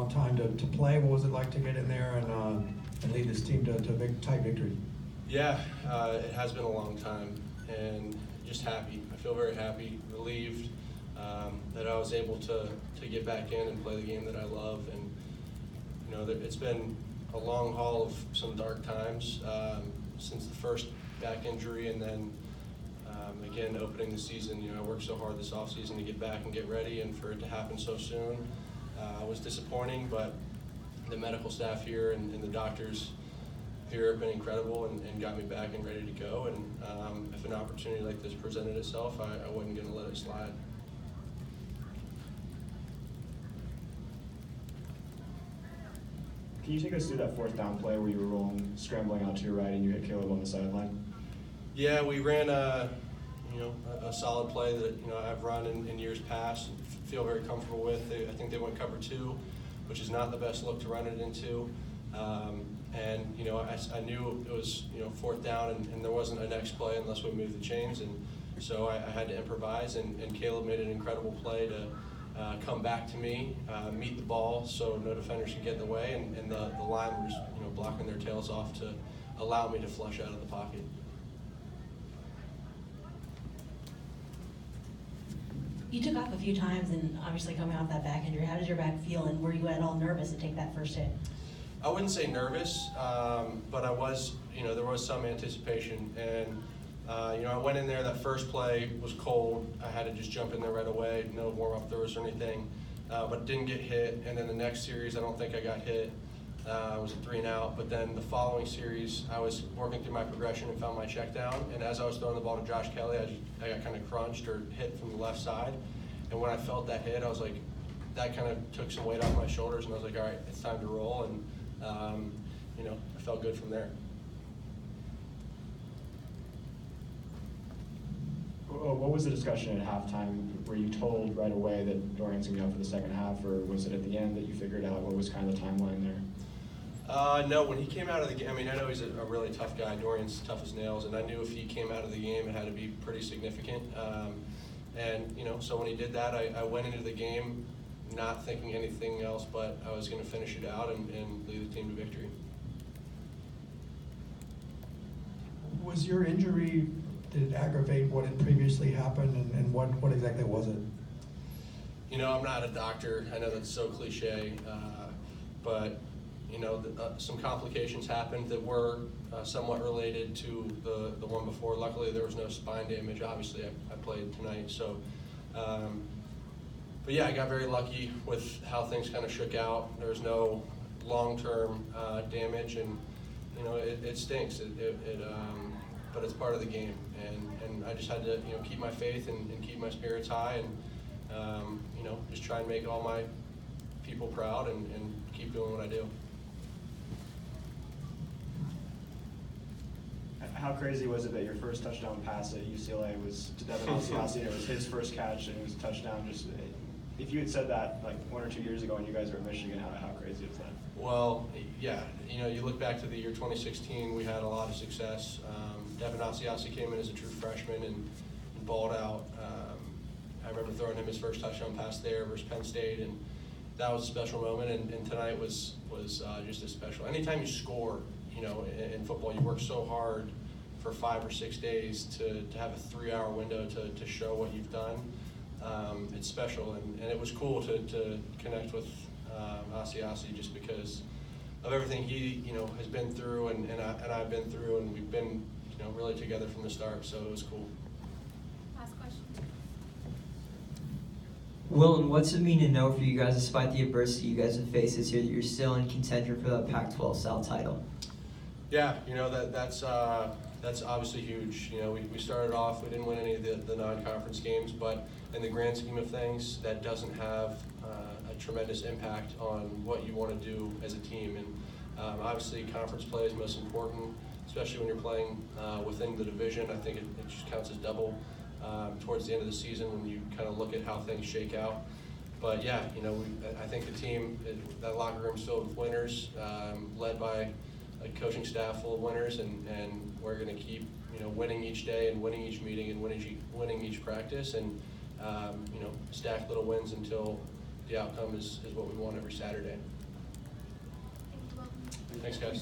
long time to play. What was it like to get in there and lead this team to a big tight victory? Yeah, it has been a long time, and just happy. I feel very happy, relieved that I was able to get back in and play the game that I love. And it's been a long haul of some dark times since the first back injury, and then again opening the season. I worked so hard this offseason to get back and get ready, and for it to happen so soon was disappointing. But the medical staff here and the doctors here have been incredible and got me back and ready to go. And if an opportunity like this presented itself, I wasn't going to let it slide. Can you take us through that fourth down play where you were scrambling out to your right and you hit Caleb on the sideline? Yeah, we ran a solid play that I've run in years past and feel very comfortable with. I think they went cover 2, which is not the best look to run it into. And I knew it was fourth down and there wasn't a next play unless we moved the chains, and so I had to improvise. And Caleb made an incredible play to come back to me, meet the ball so no defenders could get in the way, and the line was blocking their tails off to allow me to flush out of the pocket. You took off a few times, and obviously coming off that back injury, how did your back feel, and were you at all nervous to take that first hit? I wouldn't say nervous, but I was, there was some anticipation. And, I went in there, that first play was cold. I had to just jump in there right away, no warm-up throws or anything, but didn't get hit. And then the next series, I don't think I got hit. It was a 3-and-out. But then the following series, I was working through my progression and found my check down. And as I was throwing the ball to Josh Kelly, I got kind of crunched or hit from the left side. And when I felt that hit, I was like, that kind of took some weight off my shoulders, and I was like, all right, it's time to roll. And I felt good from there. What was the discussion at halftime? Were you told right away that Dorian's going to be out for the second half, or was it at the end that you figured out? What was kind of the timeline there? No, when he came out of the game, I know he's a really tough guy. Dorian's tough as nails, and I knew if he came out of the game, it had to be pretty significant. So when he did that, I went into the game not thinking anything else, but I was going to finish it out and lead the team to victory. Was your injury, did it aggravate what had previously happened, and what exactly was it? I'm not a doctor. I know that's so cliche, but some complications happened that were somewhat related to the one before. Luckily, there was no spine damage. Obviously, I played tonight, so. But yeah, I got very lucky with how things kind of shook out. There was no long-term damage, and it stinks. But it's part of the game, and I just had to keep my faith and keep my spirits high, and just try and make all my people proud and keep doing what I do. How crazy was it that your first touchdown pass at UCLA was to Dorian-Thompson-Robinson? It was his first catch, and it was a touchdown. Just if you had said that like 1 or 2 years ago when you guys were at Michigan, how crazy is that? Well, yeah, you look back to the year 2016, we had a lot of success. Dorian-Thompson-Robinson came in as a true freshman and balled out. I remember throwing him his first touchdown pass there versus Penn State, and that was a special moment. And tonight was just as special. Anytime you score, in football, you work so hard for 5 or 6 days to have a 3-hour window to show what you've done. It's special, and it was cool to connect with Asiasi just because of everything he has been through and I've been through, and we've been really together from the start, so it was cool. Last question. Wilton, what's it mean to know for you guys, despite the adversity you guys have faced this year, that you're still in contention for that Pac-12 South title? Yeah, that's obviously huge. We started off, we didn't win any of the non-conference games, but in the grand scheme of things, that doesn't have a tremendous impact on what you want to do as a team. And obviously, conference play is most important, especially when you're playing within the division. I think it just counts as double towards the end of the season when you kind of look at how things shake out. But yeah, I think the team, that locker room's filled with winners, led by a coaching staff full of winners, and we're going to keep winning each day and winning each meeting and winning each practice, and stack little wins until the outcome is what we want every Saturday. Thank you, Wilton. Thanks, guys.